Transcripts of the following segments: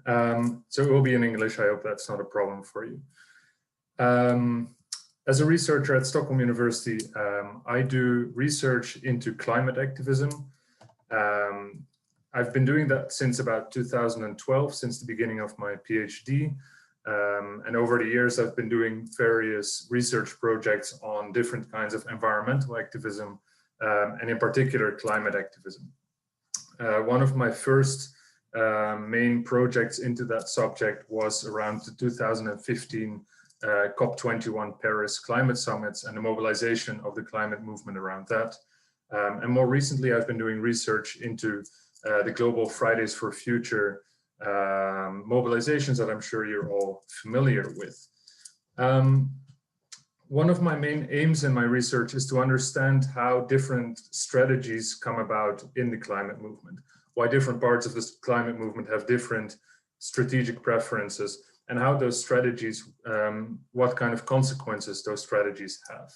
So it will be in English. I hope that's not a problem for you. As a researcher at Stockholm University, I do research into climate activism. I've been doing that since about 2012, since the beginning of my PhD. And over the years, I've been doing various research projects on different kinds of environmental activism, and in particular, climate activism. One of my first main projects into that subject was around the 2015 COP21 Paris climate summits and the mobilization of the climate movement around that. And more recently, I've been doing research into the global Fridays for Future mobilizations that I'm sure you're all familiar with. One of my main aims in my research is to understand how different strategies come about in the climate movement, why different parts of this climate movement have different strategic preferences, and how those strategies, what kind of consequences those strategies have.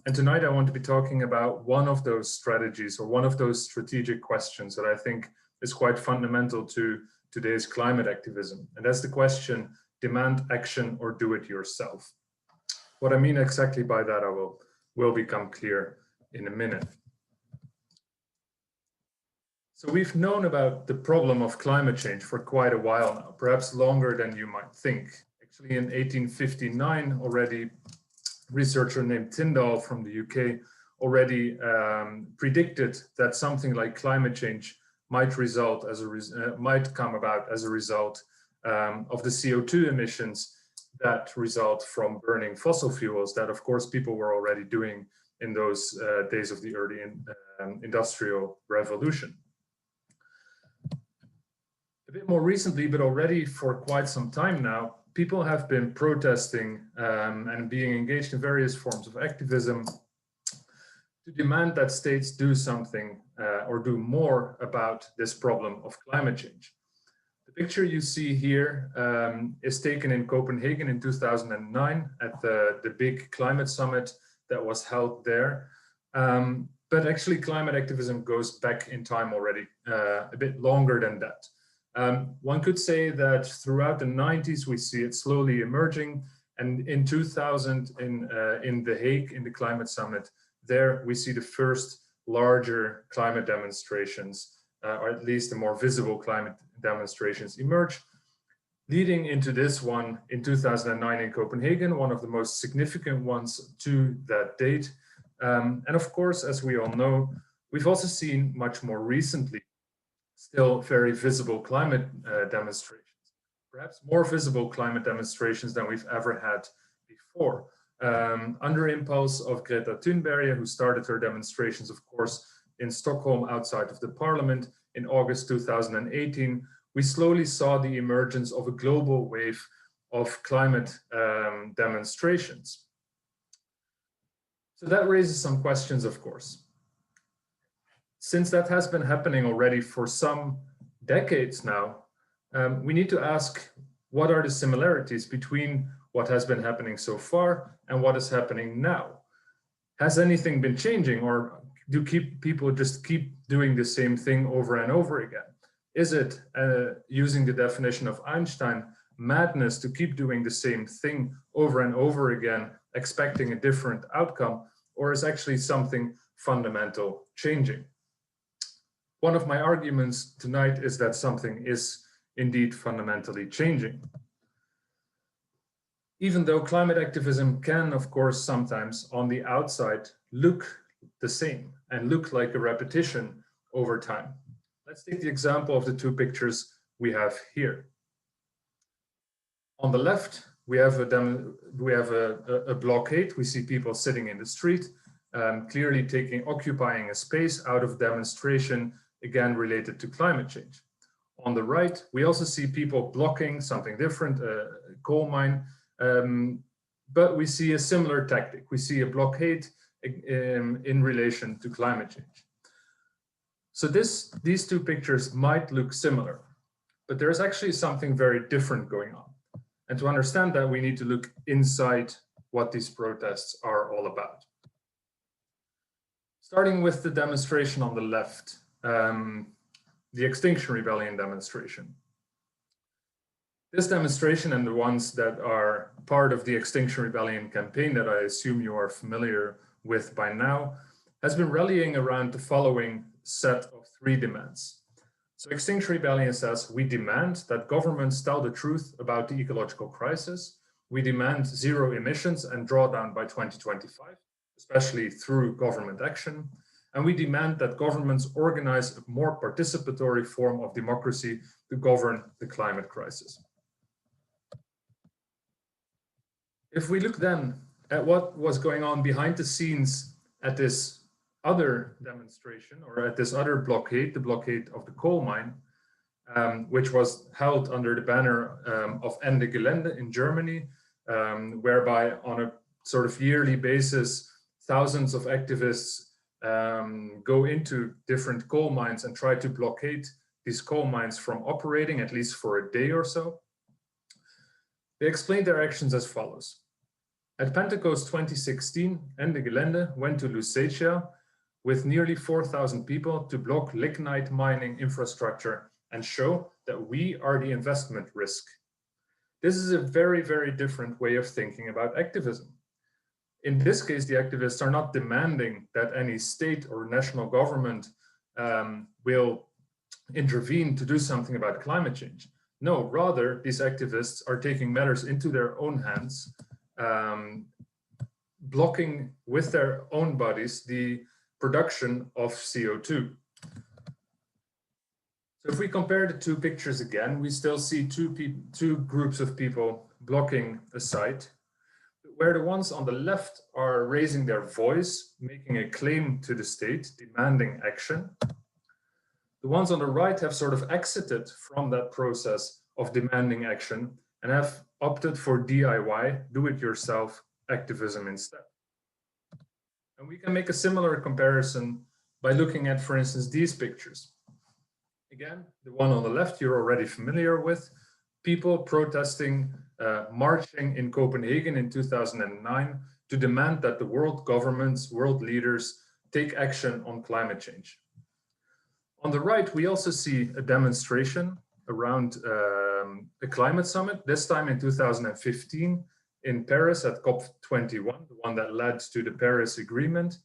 And tonight I want to be talking about one of those strategies or one of those strategic questions that I think is quite fundamental to today's climate activism. And that's the question, demand action or do it yourself. What I mean exactly by that will become clear in a minute. So we've known about the problem of climate change for quite a while now, perhaps longer than you might think. Actually, in 1859 already, a researcher named Tyndall from the UK already predicted that something like climate change might come about as a result of the CO2 emissions that result from burning fossil fuels that, of course, people were already doing in those days of the early industrial revolution. A bit more recently, but already for quite some time now, people have been protesting and being engaged in various forms of activism to demand that states do something or do more about this problem of climate change. The picture you see here is taken in Copenhagen in 2009 at the big climate summit that was held there. But actually climate activism goes back in time already, a bit longer than that. One could say that throughout the 90s, we see it slowly emerging. And in 2000, in The Hague, in the climate summit, there we see the first larger climate demonstrations, or at least the more visible climate demonstrations emerge, leading into this one in 2009 in Copenhagen, one of the most significant ones to that date. And of course, as we all know, we've also seen much more recently still very visible climate demonstrations, perhaps more visible climate demonstrations than we've ever had before. Under impulse of Greta Thunberg, who started her demonstrations, of course, in Stockholm outside of the parliament in August 2018, we slowly saw the emergence of a global wave of climate demonstrations. So that raises some questions, of course. Since that has been happening already for some decades now, we need to ask, what are the similarities between what has been happening so far and what is happening now? Has anything been changing, or do people just keep doing the same thing over and over again? Is it, using the definition of Einstein, madness to keep doing the same thing over and over again, expecting a different outcome, or is actually something fundamental changing? One of my arguments tonight is that something is indeed fundamentally changing. Even though climate activism can, of course, sometimes on the outside look the same and look like a repetition over time. Let's take the example of the two pictures we have here. On the left, we have a blockade. We see people sitting in the street, clearly occupying a space out of demonstration, again related to climate change. On the right, we also see people blocking something different, a coal mine, but we see a similar tactic. We see a blockade in relation to climate change. So these two pictures might look similar, but there's actually something very different going on. And to understand that, we need to look inside what these protests are all about. Starting with the demonstration on the left, the Extinction Rebellion demonstration. This demonstration and the ones that are part of the Extinction Rebellion campaign that I assume you are familiar with by now has been rallying around the following set of 3 demands. So Extinction Rebellion says, we demand that governments tell the truth about the ecological crisis. We demand 0 emissions and drawdown by 2025, especially through government action. And we demand that governments organize a more participatory form of democracy to govern the climate crisis. If we look then at what was going on behind the scenes at this other demonstration, or at this other blockade, the blockade of the coal mine, which was held under the banner of Ende Gelände in Germany, whereby on a sort of yearly basis, thousands of activists go into different coal mines and try to blockade these coal mines from operating, at least for a day or so. They explained their actions as follows. At Pentecost 2016, Ende Gelände went to Lusatia with nearly 4,000 people to block lignite mining infrastructure and show that we are the investment risk. This is a very, very different way of thinking about activism. In this case, the activists are not demanding that any state or national government will intervene to do something about climate change. No, rather, these activists are taking matters into their own hands, blocking with their own bodies the production of CO2. So if we compare the 2 pictures again, we still see two groups of people blocking a site, where the ones on the left are raising their voice, making a claim to the state, demanding action. The ones on the right have sort of exited from that process of demanding action and have opted for DIY, do-it-yourself activism instead. And we can make a similar comparison by looking at, for instance, these pictures. Again, the one on the left you're already familiar with, people protesting, marching in Copenhagen in 2009 to demand that the world governments, world leaders take action on climate change. On the right, we also see a demonstration around the climate summit, this time in 2015 in Paris at COP21, the one that led to the Paris Agreement.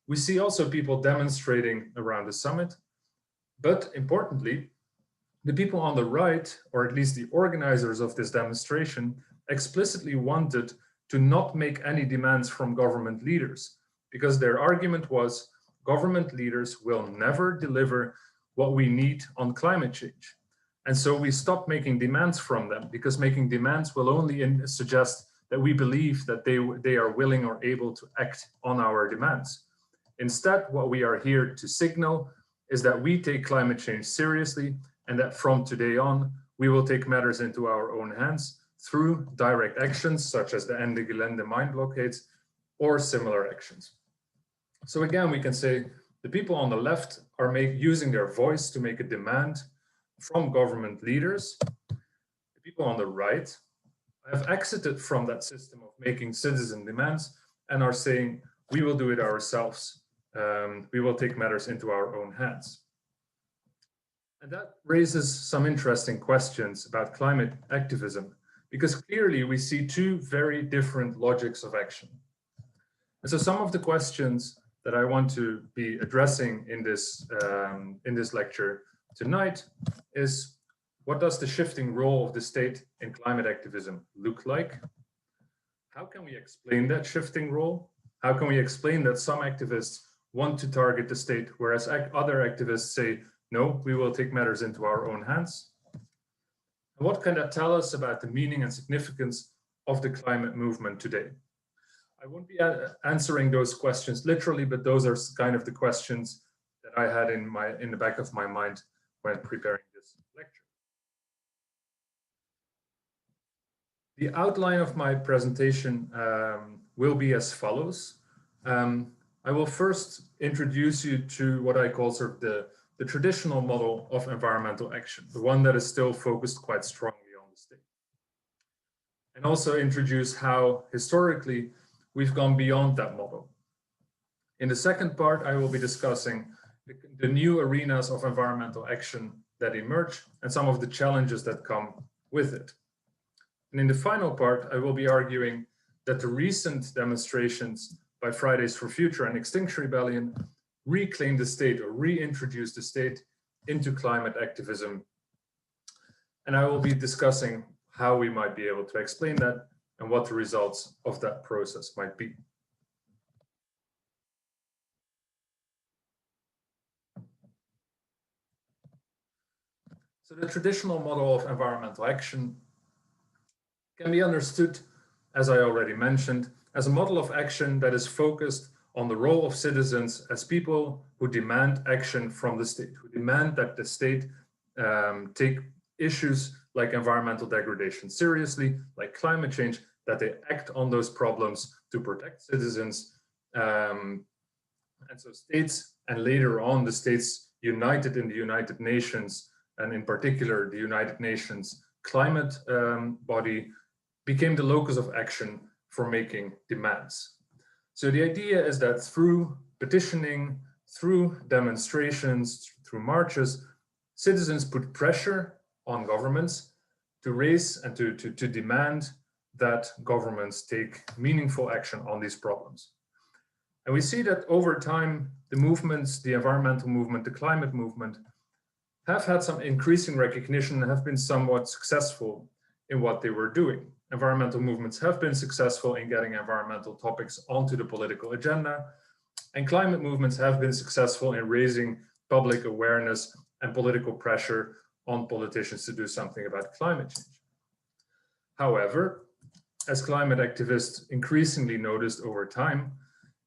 We see also people demonstrating around the summit, but importantly, the people on the right, or at least the organizers of this demonstration, explicitly wanted to not make any demands from government leaders, because their argument was government leaders will never deliver what we need on climate change. And so we stopped making demands from them, because making demands will only suggest that we believe that they are willing or able to act on our demands. Instead, what we are here to signal is that we take climate change seriously, and that from today on, we will take matters into our own hands through direct actions, such as the Ende Gelände mine blockades, or similar actions. So again, we can say the people on the left are using their voice to make a demand from government leaders. The people on the right have exited from that system of making citizen demands and are saying, we will do it ourselves. We will take matters into our own hands. And that raises some interesting questions about climate activism, because clearly we see 2 very different logics of action. And so some of the questions that I want to be addressing in this lecture tonight is, what does the shifting role of the state in climate activism look like? How can we explain that shifting role? How can we explain that some activists want to target the state, whereas other activists say, no, we will take matters into our own hands? And what can that tell us about the meaning and significance of the climate movement today? I won't be answering those questions literally, but those are kind of the questions that I had in the back of my mind when preparing this lecture. The outline of my presentation will be as follows. I will first introduce you to what I call sort of the traditional model of environmental action, the one that is still focused quite strongly on the state. And also introduce how historically we've gone beyond that model. In the second part, I will be discussing the new arenas of environmental action that emerge and some of the challenges that come with it. And in the final part, I will be arguing that the recent demonstrations by Fridays for Future and Extinction Rebellion reclaim the state or reintroduce the state into climate activism. And I will be discussing how we might be able to explain that and what the results of that process might be. So the traditional model of environmental action can be understood, as I already mentioned, as a model of action that is focused on the role of citizens as people who demand action from the state, who demand that the state take issues like environmental degradation seriously, like climate change, that they act on those problems to protect citizens. And so states, and later on the states united in the United Nations, and in particular the United Nations climate body, became the locus of action for making demands. So the idea is that through petitioning, through demonstrations, through marches, citizens put pressure on governments to raise and to demand that governments take meaningful action on these problems. And we see that over time, the movements, the environmental movement, the climate movement, have had some increasing recognition and have been somewhat successful in what they were doing. Environmental movements have been successful in getting environmental topics onto the political agenda, and climate movements have been successful in raising public awareness and political pressure on politicians to do something about climate change. However, as climate activists increasingly noticed over time,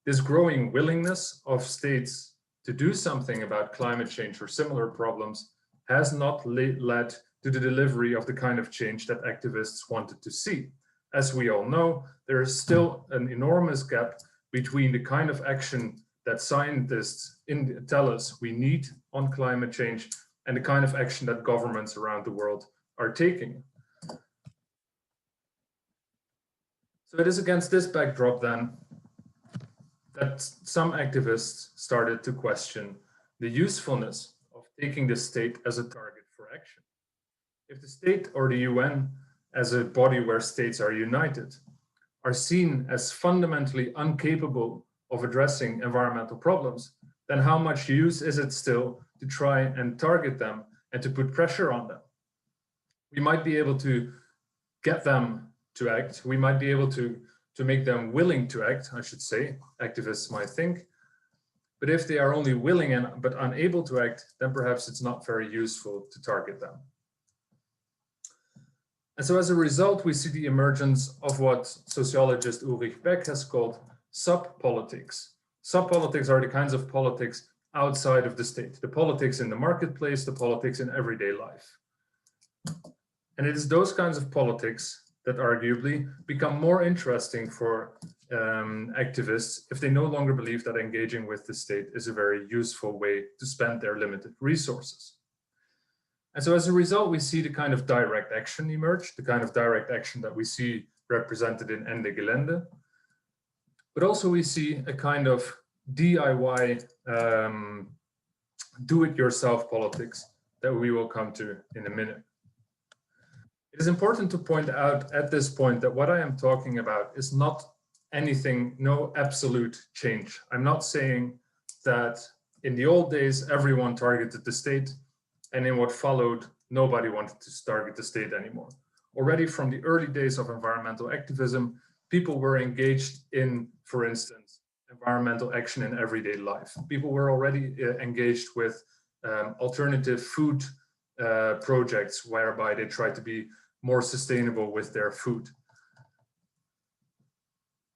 this growing willingness of states to do something about climate change or similar problems has not led to the delivery of the kind of change that activists wanted to see. As we all know, there is still an enormous gap between the kind of action that scientists tell us we need on climate change and the kind of action that governments around the world are taking. So it is against this backdrop then that some activists started to question the usefulness of taking the state as a target for action. If the state or the UN, as a body where states are united, are seen as fundamentally incapable of addressing environmental problems, then how much use is it still to try and target them and to put pressure on them? We might be able to get them to act. We might be able to make them willing to act, I should say, activists might think. But if they are only willing but unable to act, then perhaps it's not very useful to target them. And so as a result, we see the emergence of what sociologist Ulrich Beck has called sub-politics. Sub-politics are the kinds of politics outside of the state, the politics in the marketplace, the politics in everyday life. And it is those kinds of politics that arguably become more interesting for activists if they no longer believe that engaging with the state is a very useful way to spend their limited resources. And so as a result, we see the kind of direct action emerge, the kind of direct action that we see represented in Ende Gelände. But also we see a kind of DIY, do-it-yourself politics that we will come to in a minute. It is important to point out at this point that what I am talking about is not anything, no absolute change. I'm not saying that in the old days, everyone targeted the state, and in what followed, nobody wanted to target the state anymore. Already from the early days of environmental activism, people were engaged in, for instance, environmental action in everyday life. People were already engaged with alternative food projects whereby they tried to be more sustainable with their food.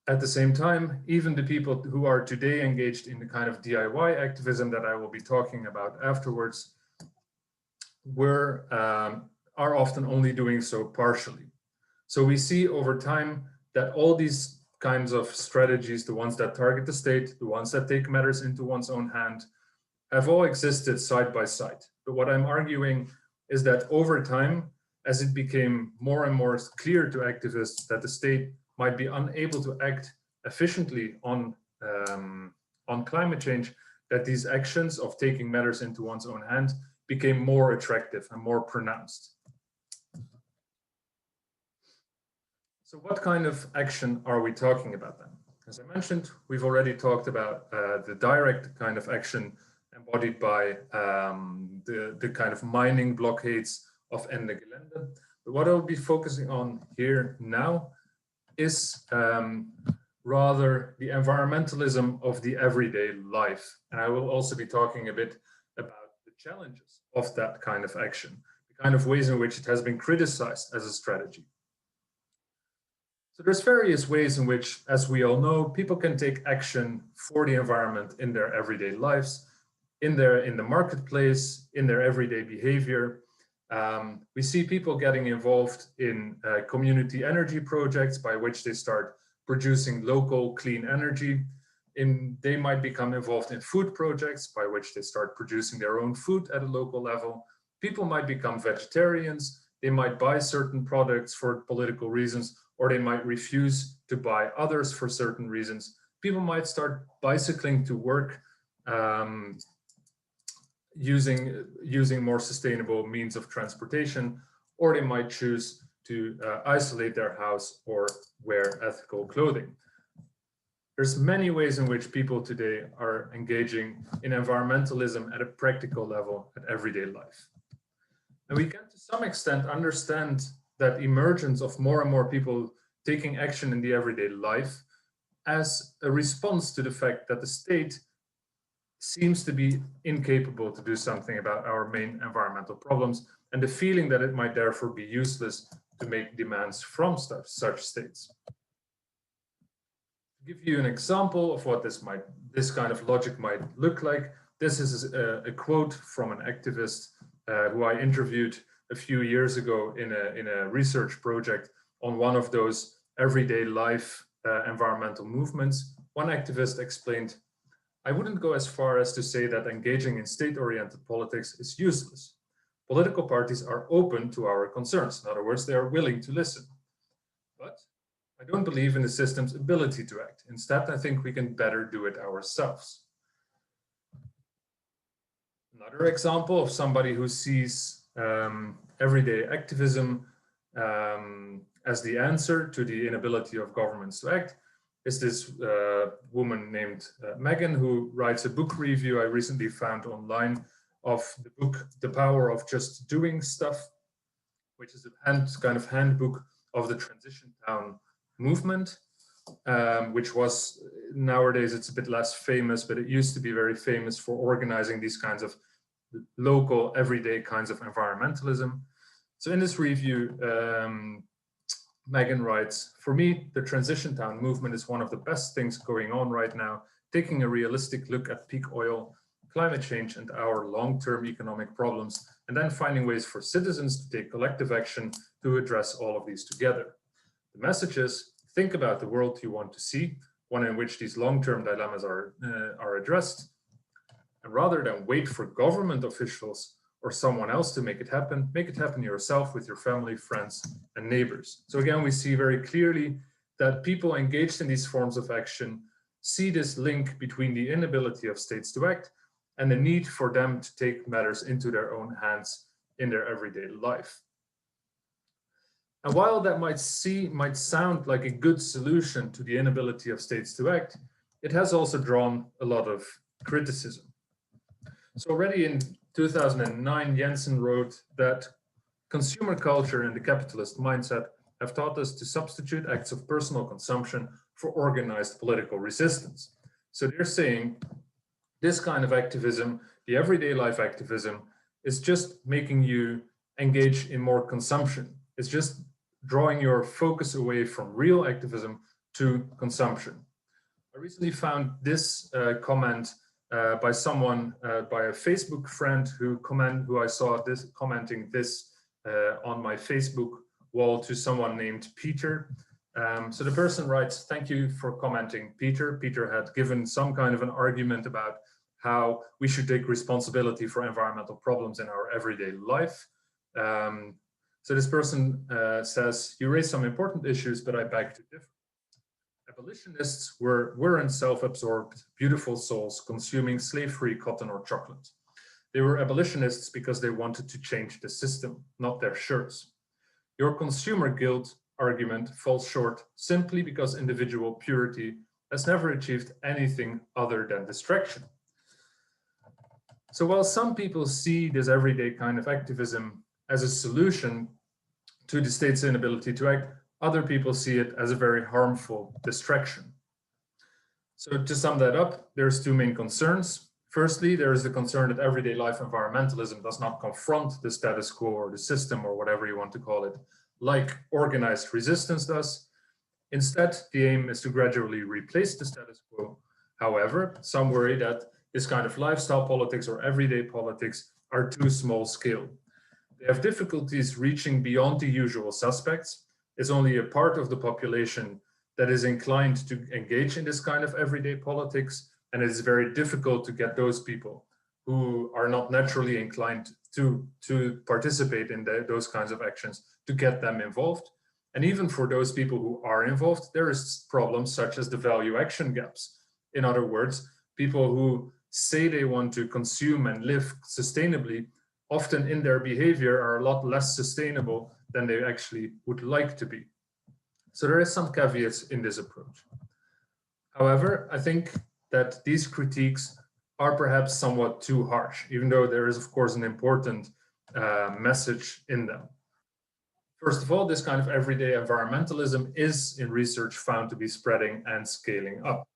At the same time, even the people who are today engaged in the kind of DIY activism that I will be talking about afterwards are often only doing so partially. So we see over time that all these kinds of strategies, the ones that target the state, the ones that take matters into one's own hand, have all existed side by side. But what I'm arguing is that over time, as it became more and more clear to activists that the state might be unable to act efficiently on climate change, that these actions of taking matters into one's own hand became more attractive and more pronounced. So what kind of action are we talking about then? As I mentioned, we've already talked about the direct kind of action embodied by the kind of mining blockades of Ende Gelände. But what I'll be focusing on here now is rather the environmentalism of the everyday life. And I will also be talking a bit about the challenges of that kind of action, the kind of ways in which it has been criticized as a strategy. So there's various ways in which, as we all know, people can take action for the environment in their everyday lives, in the marketplace, in their everyday behavior. We see people getting involved in community energy projects by which they start producing local clean energy. They might become involved in food projects by which they start producing their own food at a local level. People might become vegetarians. They might buy certain products for political reasons, or they might refuse to buy others for certain reasons. People might start bicycling to work using more sustainable means of transportation, or they might choose to isolate their house or wear ethical clothing. There's many ways in which people today are engaging in environmentalism at a practical level at everyday life. And we can to some extent understand that emergence of more and more people taking action in the everyday life as a response to the fact that the state seems to be incapable to do something about our main environmental problems, and the feeling that it might therefore be useless to make demands from such states. To give you an example of what this kind of logic might look like, this is a quote from an activist who I interviewed a few years ago in a research project on one of those everyday life environmental movements. One activist explained, "I wouldn't go as far as to say that engaging in state-oriented politics is useless. Political parties are open to our concerns. In other words, they are willing to listen. But I don't believe in the system's ability to act. Instead, I think we can better do it ourselves." Another example of somebody who sees everyday activism as the answer to the inability of governments to act is this woman named Megan, who writes a book review I recently found online of the book The Power of Just Doing Stuff, which is a kind of handbook of the transition town movement, which was, nowadays it's a bit less famous, but it used to be very famous for organizing these kinds of local, everyday kinds of environmentalism. So in this review, Megan writes, "For me, the transition town movement is one of the best things going on right now, taking a realistic look at peak oil, climate change, and our long-term economic problems, and then finding ways for citizens to take collective action to address all of these together. The message is, think about the world you want to see, one in which these long-term dilemmas are addressed, and rather than wait for government officials or someone else to make it happen yourself with your family, friends, and neighbors." So again, we see very clearly that people engaged in these forms of action see this link between the inability of states to act and the need for them to take matters into their own hands in their everyday life. And while that might sound like a good solution to the inability of states to act, it has also drawn a lot of criticism. So already in 2009, Jensen wrote that consumer culture and the capitalist mindset have taught us to substitute acts of personal consumption for organized political resistance. So they're saying this kind of activism, the everyday life activism, is just making you engage in more consumption. It's just drawing your focus away from real activism to consumption. I recently found this comment by someone, by a Facebook friend who I saw this commenting this on my Facebook wall to someone named Peter. So the person writes, "Thank you for commenting, Peter." Peter had given some kind of an argument about how we should take responsibility for environmental problems in our everyday life. So this person says, "You raise some important issues, but I beg to differ. Abolitionists weren't self-absorbed, beautiful souls consuming slave-free cotton or chocolate. They were abolitionists because they wanted to change the system, not their shirts. Your consumer guilt argument falls short simply because individual purity has never achieved anything other than distraction. So while some people see this everyday kind of activism as a solution to the state's inability to act, other people see it as a very harmful distraction. So to sum that up, there's two main concerns. Firstly, there is the concern that everyday life environmentalism does not confront the status quo or the system or whatever you want to call it, like organized resistance does. Instead, the aim is to gradually replace the status quo. However, some worry that this kind of lifestyle politics or everyday politics are too small scale. They have difficulties reaching beyond the usual suspects. It's only a part of the population that is inclined to engage in this kind of everyday politics, and it is very difficult to get those people who are not naturally inclined to participate in those kinds of actions, to get them involved. And even for those people who are involved, there is problems such as the value action gaps. In other words, people who say they want to consume and live sustainably, often in their behavior are a lot less sustainable than they actually would like to be. So there is some caveats in this approach. However, I think that these critiques are perhaps somewhat too harsh, even though there is, of course, an important message in them. First of all, this kind of everyday environmentalism is in research found to be spreading and scaling up.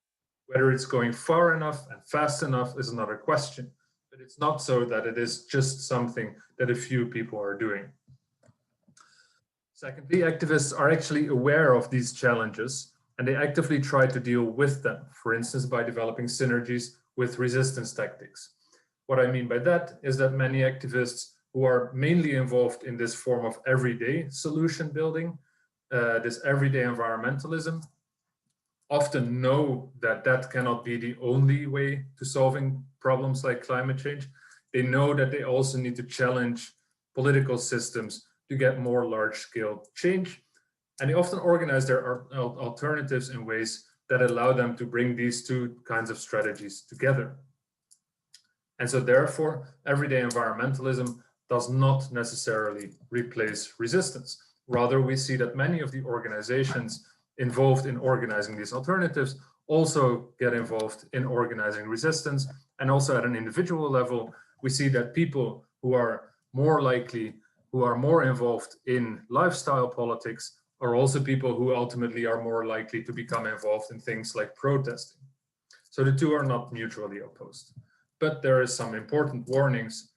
Whether it's going far enough and fast enough is another question, but it's not so that it is just something that a few people are doing. Secondly, activists are actually aware of these challenges and they actively try to deal with them, for instance, by developing synergies with resistance tactics. What I mean by that is that many activists who are mainly involved in this form of everyday solution building, this everyday environmentalism, often know that that cannot be the only way to solving problems like climate change. They know that they also need to challenge political systems to get more large-scale change. And they often organize their alternatives in ways that allow them to bring these two kinds of strategies together. And so therefore, everyday environmentalism does not necessarily replace resistance. Rather, we see that many of the organizations involved in organizing these alternatives also get involved in organizing resistance. And also at an individual level, we see that people who are more likely, who are more involved in lifestyle politics are also people who ultimately are more likely to become involved in things like protesting. So the two are not mutually opposed. But there is some important warnings.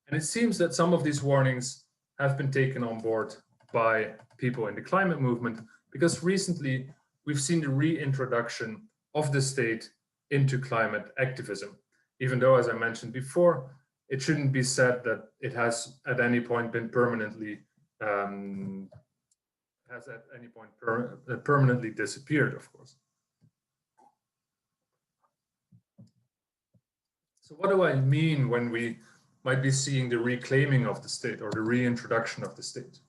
And it seems that some of these warnings have been taken on board by people in the climate movement, because recently we've seen the reintroduction of the state into climate activism, even though, as I mentioned before, it shouldn't be said that it has at any point been permanently permanently disappeared, of course. So what do I mean when we might be seeing the reclaiming of the state or the reintroduction of the state?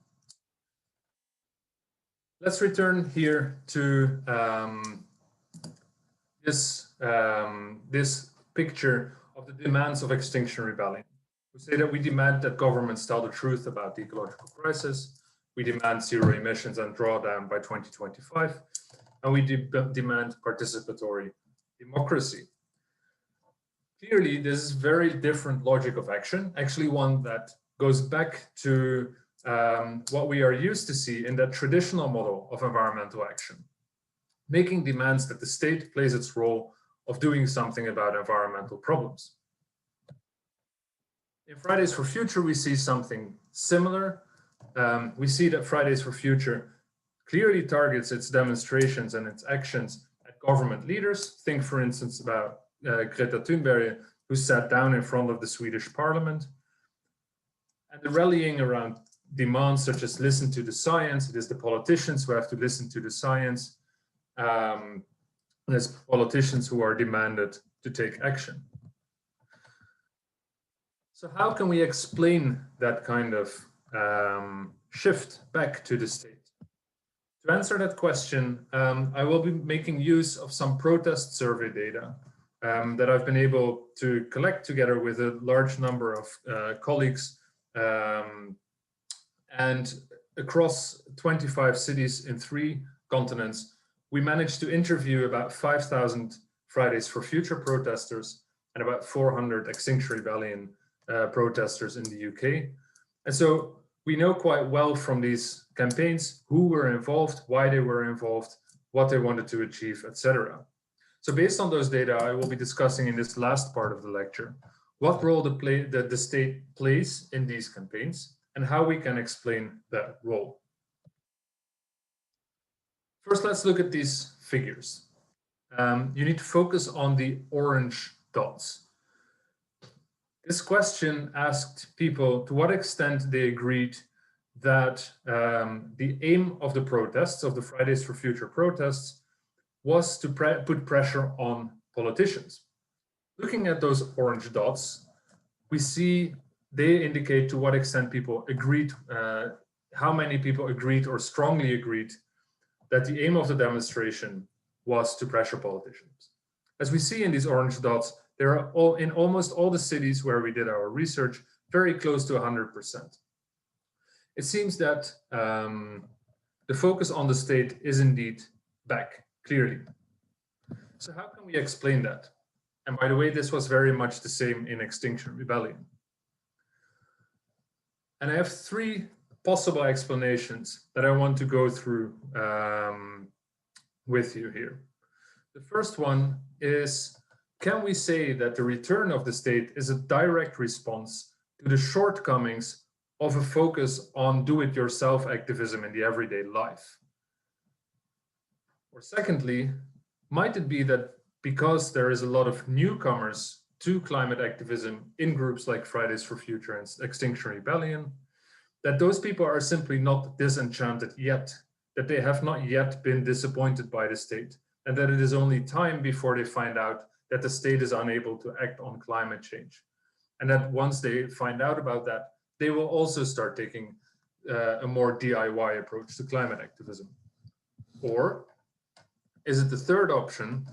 Let's return here to this picture of the demands of Extinction Rebellion. We say that we demand that governments tell the truth about the ecological crisis. We demand zero emissions and drawdown by 2025. And we demand participatory democracy. Clearly, this is very different logic of action, actually one that goes back to what we are used to see in that traditional model of environmental action, making demands that the state plays its role of doing something about environmental problems. In Fridays for Future, we see something similar. We see that Fridays for Future clearly targets its demonstrations and its actions at government leaders. Think, for instance, about Greta Thunberg, who sat down in front of the Swedish parliament. And the rallying around demands such as listen to the science, it is the politicians who have to listen to the science. There's politicians who are demanded to take action. So how can we explain that kind of shift back to the state? To answer that question, I will be making use of some protest survey data that I've been able to collect together with a large number of colleagues. And across 25 cities in 3 continents, we managed to interview about 5,000 Fridays for Future protesters and about 400 Extinction Rebellion protesters in the UK. And so we know quite well from these campaigns who were involved, why they were involved, what they wanted to achieve, etc. So based on those data, I will be discussing in this last part of the lecture what role the state plays in these campaigns and how we can explain that role. First, let's look at these figures. You need to focus on the orange dots. This question asked people to what extent they agreed that the aim of the protests, of the Fridays for Future protests, was to put pressure on politicians. Looking at those orange dots, we see they indicate to what extent people agreed, how many people agreed or strongly agreed that the aim of the demonstration was to pressure politicians. As we see in these orange dots, there are in almost all the cities where we did our research, very close to 100%. It seems that the focus on the state is indeed back, clearly. So how can we explain that? And by the way, this was very much the same in Extinction Rebellion. And I have 3 possible explanations that I want to go through with you here. The first one is, can we say that the return of the state is a direct response to the shortcomings of a focus on do-it-yourself activism in the everyday life? Or secondly, might it be that because there is a lot of newcomers to climate activism in groups like Fridays for Future and Extinction Rebellion, that those people are simply not disenchanted yet, that they have not yet been disappointed by the state, and that it is only time before they find out that the state is unable to act on climate change. And that once they find out about that, they will also start taking a more DIY approach to climate activism. Or is it the third option,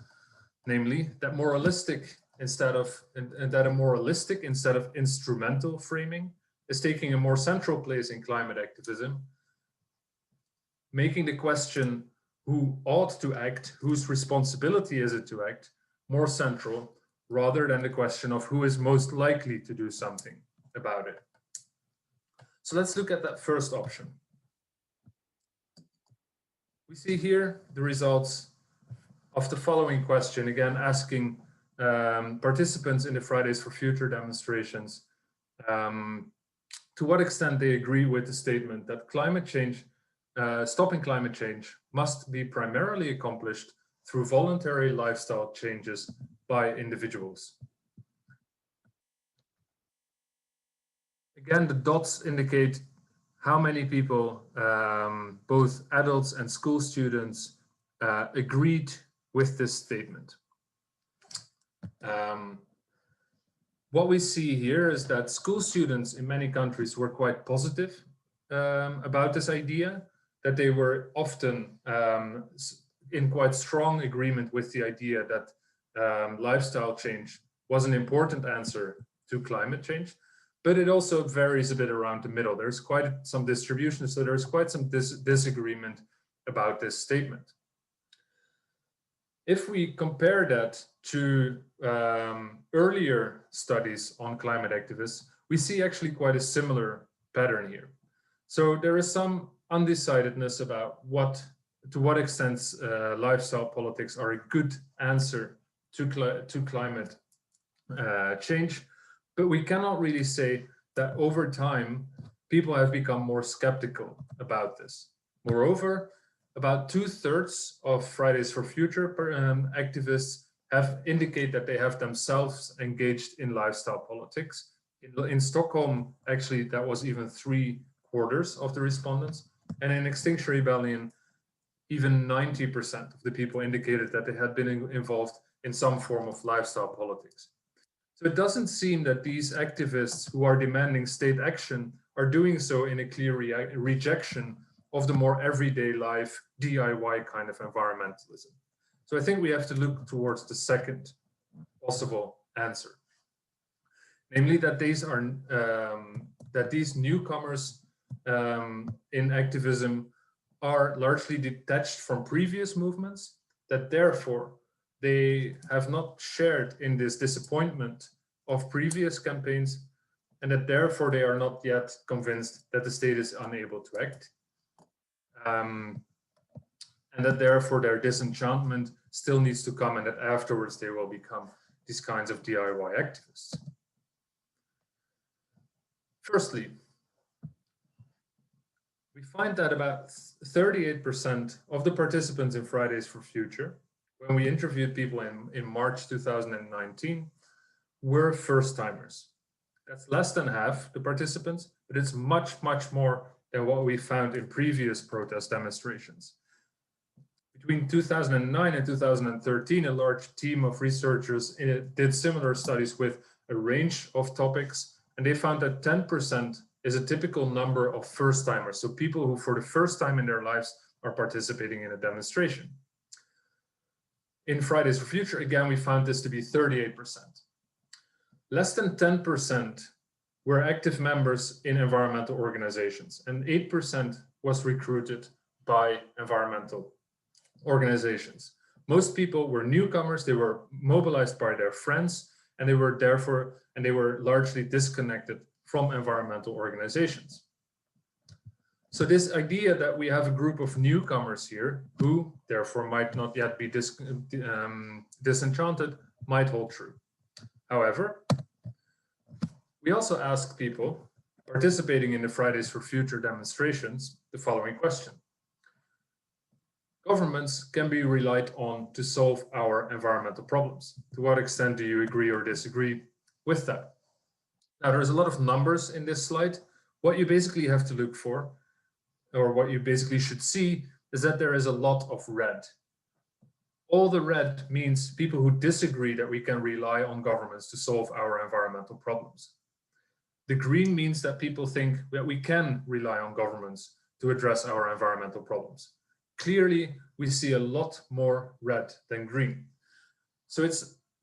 namely that moralistic instead of instrumental framing is taking a more central place in climate activism, making the question who ought to act, whose responsibility is it to act, more central, rather than the question of who is most likely to do something about it. So let's look at that first option. We see here the results of the following question, again asking participants in the Fridays for Future demonstrations to what extent they agree with the statement that climate change, stopping climate change must be primarily accomplished through voluntary lifestyle changes by individuals. Again, the dots indicate how many people, both adults and school students, agreed with this statement. What we see here is that school students in many countries were quite positive about this idea, that they were often in quite strong agreement with the idea that lifestyle change was an important answer to climate change, but it also varies a bit around the middle. There's quite some distribution, so there's quite some disagreement about this statement. If we compare that to earlier studies on climate activists, we see actually quite a similar pattern here. So there is some undecidedness about to what extent lifestyle politics are a good answer to climate change, but we cannot really say that over time people have become more skeptical about this. Moreover, about 2/3 of Fridays for Future activists have indicated that they have themselves engaged in lifestyle politics. In Stockholm, actually, that was even 3/4 of the respondents. And in Extinction Rebellion, even 90% of the people indicated that they had been involved in some form of lifestyle politics. So it doesn't seem that these activists who are demanding state action are doing so in a clear rejection of the more everyday life DIY kind of environmentalism. So I think we have to look towards the second possible answer, namely that these newcomers in activism are largely detached from previous movements, that therefore they have not shared in this disappointment of previous campaigns, and that therefore they are not yet convinced that the state is unable to act. And that therefore their disenchantment still needs to come, and that afterwards they will become these kinds of DIY activists. Firstly, we find that about 38% of the participants in Fridays for Future, when we interviewed people in March 2019, were first-timers. That's less than half the participants, but it's much, much more than what we found in previous protest demonstrations. Between 2009 and 2013, a large team of researchers did similar studies with a range of topics, and they found that 10% is a typical number of first-timers, so people who for the first time in their lives are participating in a demonstration. In Fridays for Future, again, we found this to be 38%. Less than 10% were active members in environmental organizations, and 8% was recruited by environmental organizations. Most people were newcomers, they were mobilized by their friends, and they were largely disconnected from environmental organizations. So this idea that we have a group of newcomers here, who therefore might not yet be disenchanted, might hold true. However, we also ask people participating in the Fridays for Future demonstrations the following question. Governments can be relied on to solve our environmental problems. To what extent do you agree or disagree with that? Now, there's a lot of numbers in this slide. What you basically have to look for, or what you basically should see, is that there is a lot of red. All the red means people who disagree that we can rely on governments to solve our environmental problems. The green means that people think that we can rely on governments to address our environmental problems. Clearly, we see a lot more red than green. So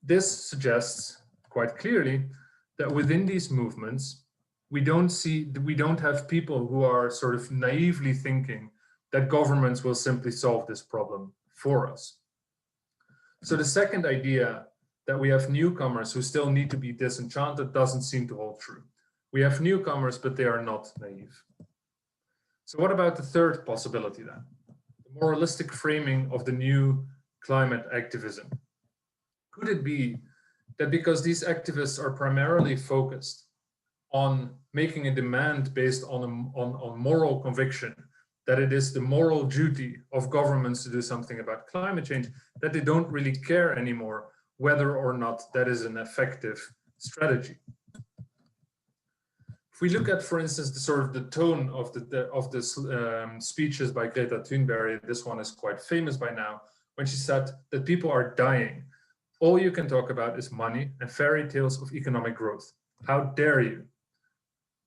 this suggests quite clearly that within these movements, we don't have people who are sort of naively thinking that governments will simply solve this problem for us. So the second idea, that we have newcomers who still need to be disenchanted, doesn't seem to hold true. We have newcomers, but they are not naive. So what about the third possibility then? The moralistic framing of the new climate activism. Could it be that because these activists are primarily focused on making a demand based on moral conviction, that it is the moral duty of governments to do something about climate change, that they don't really care anymore whether or not that is an effective strategy? If we look at, for instance, the tone of the speeches by Greta Thunberg, this one is quite famous by now, when she said that people are dying. All you can talk about is money and fairy tales of economic growth. How dare you?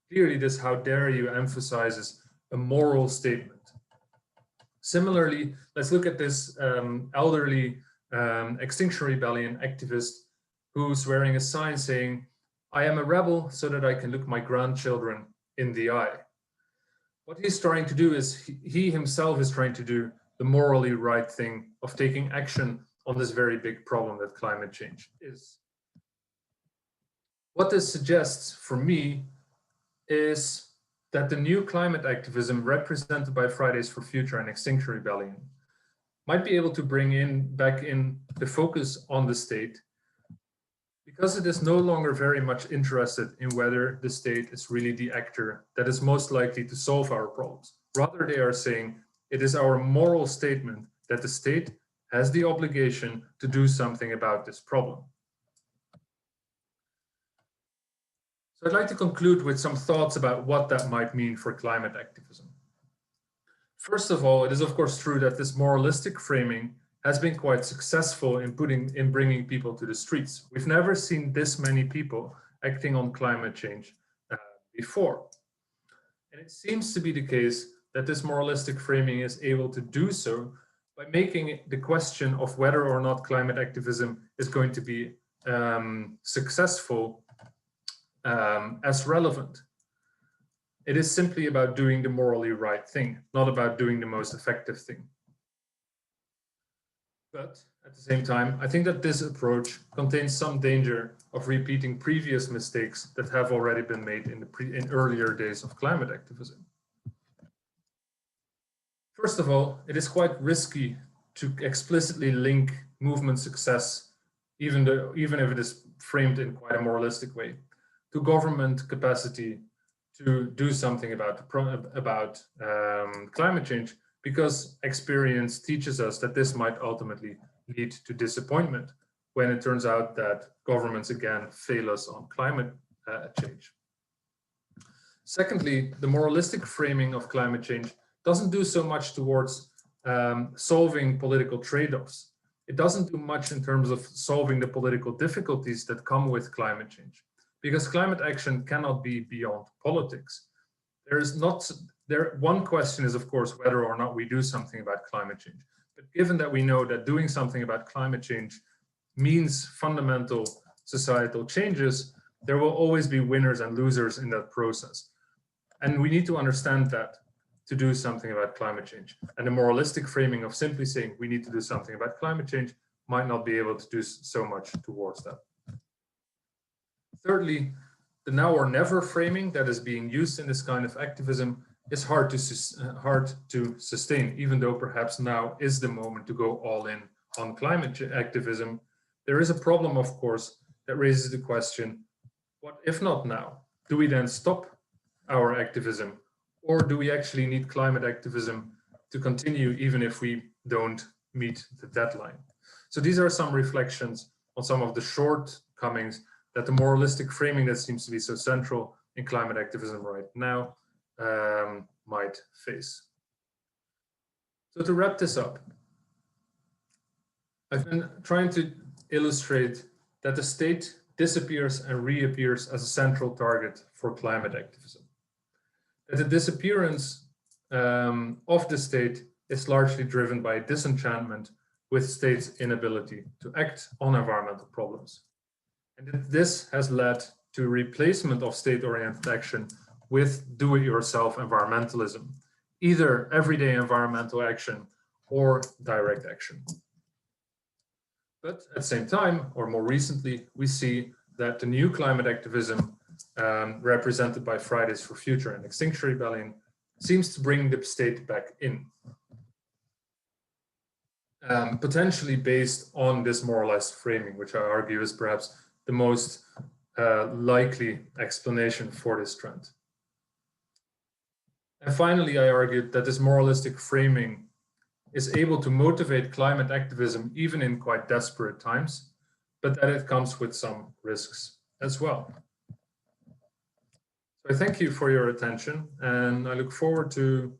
Clearly, this "how dare you" emphasizes a moral statement. Similarly, let's look at this elderly Extinction Rebellion activist who's wearing a sign saying, "I am a rebel so that I can look my grandchildren in the eye." What he's trying to do is, he himself is trying to do the morally right thing of taking action on this very big problem that climate change is. What this suggests for me is that the new climate activism represented by Fridays for Future and Extinction Rebellion might be able to bring back in the focus on the state, because it is no longer very much interested in whether the state is really the actor that is most likely to solve our problems. Rather, they are saying it is our moral statement that the state has the obligation to do something about this problem. So I'd like to conclude with some thoughts about what that might mean for climate activism. First of all, it is of course true that this moralistic framing has been quite successful in bringing people to the streets. We've never seen this many people acting on climate change before. And it seems to be the case that this moralistic framing is able to do so by making the question of whether or not climate activism is going to be successful as relevant. It is simply about doing the morally right thing, not about doing the most effective thing. But at the same time, I think that this approach contains some danger of repeating previous mistakes that have already been made in earlier days of climate activism. First of all, it is quite risky to explicitly link movement success, even if it is framed in quite a moralistic way, to government capacity to do something about climate change, because experience teaches us that this might ultimately lead to disappointment when it turns out that governments again fail us on climate change. Secondly, the moralistic framing of climate change doesn't do so much towards solving political trade-offs. It doesn't do much in terms of solving the political difficulties that come with climate change, because climate action cannot be beyond politics. One question is, of course, whether or not we do something about climate change. But given that we know that doing something about climate change means fundamental societal changes, there will always be winners and losers in that process. And we need to understand that to do something about climate change. And the moralistic framing of simply saying we need to do something about climate change might not be able to do so much towards that. Thirdly, the now or never framing that is being used in this kind of activism is hard to sustain, even though perhaps now is the moment to go all in on climate activism. There is a problem, of course, that raises the question, what if not now? Do we then stop our activism? Or do we actually need climate activism to continue even if we don't meet the deadline? So these are some reflections on some of the shortcomings that the moralistic framing that seems to be so central in climate activism right now might face. So to wrap this up, I've been trying to illustrate that the state disappears and reappears as a central target for climate activism. That the disappearance of the state is largely driven by disenchantment with state's inability to act on environmental problems. And that this has led to replacement of state-oriented action with do-it-yourself environmentalism, either everyday environmental action or direct action. But at the same time, or more recently, we see that the new climate activism represented by Fridays for Future and Extinction Rebellion seems to bring the state back in. Potentially based on this moralized framing, which I argue is perhaps the most likely explanation for this trend. And finally, I argued that this moralistic framing is able to motivate climate activism even in quite desperate times, but that it comes with some risks as well. So I thank you for your attention, and I look forward to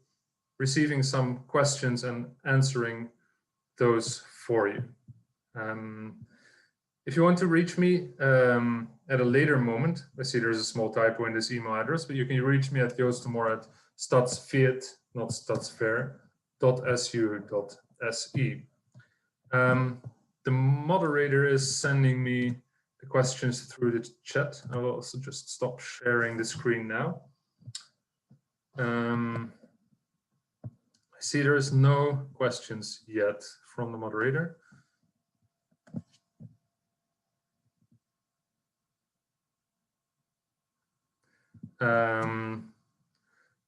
receiving some questions and answering those for you. If you want to reach me at a later moment, I see there's a small typo in this email address, but you can reach me at Joost de Moor at stadsfiet, not stadsfair.su.se. The moderator is sending me the questions through the chat. I will also just stop sharing the screen now. I see there's no questions yet from the moderator.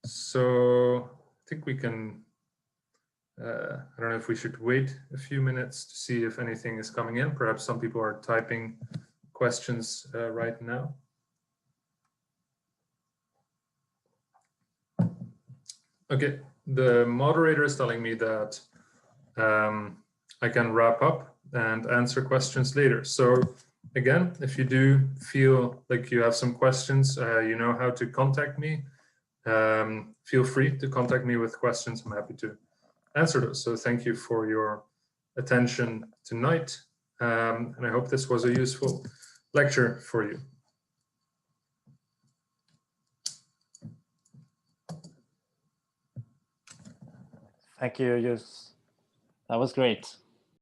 So I think we can, I don't know if we should wait a few minutes to see if anything is coming in. Perhaps some people are typing questions right now. Okay, the moderator is telling me that I can wrap up and answer questions later. So again, if you do feel like you have some questions, you know how to contact me. Feel free to contact me with questions. I'm happy to answer those. So thank you for your attention tonight. And I hope this was a useful lecture for you. Thank you, Joost. That was great.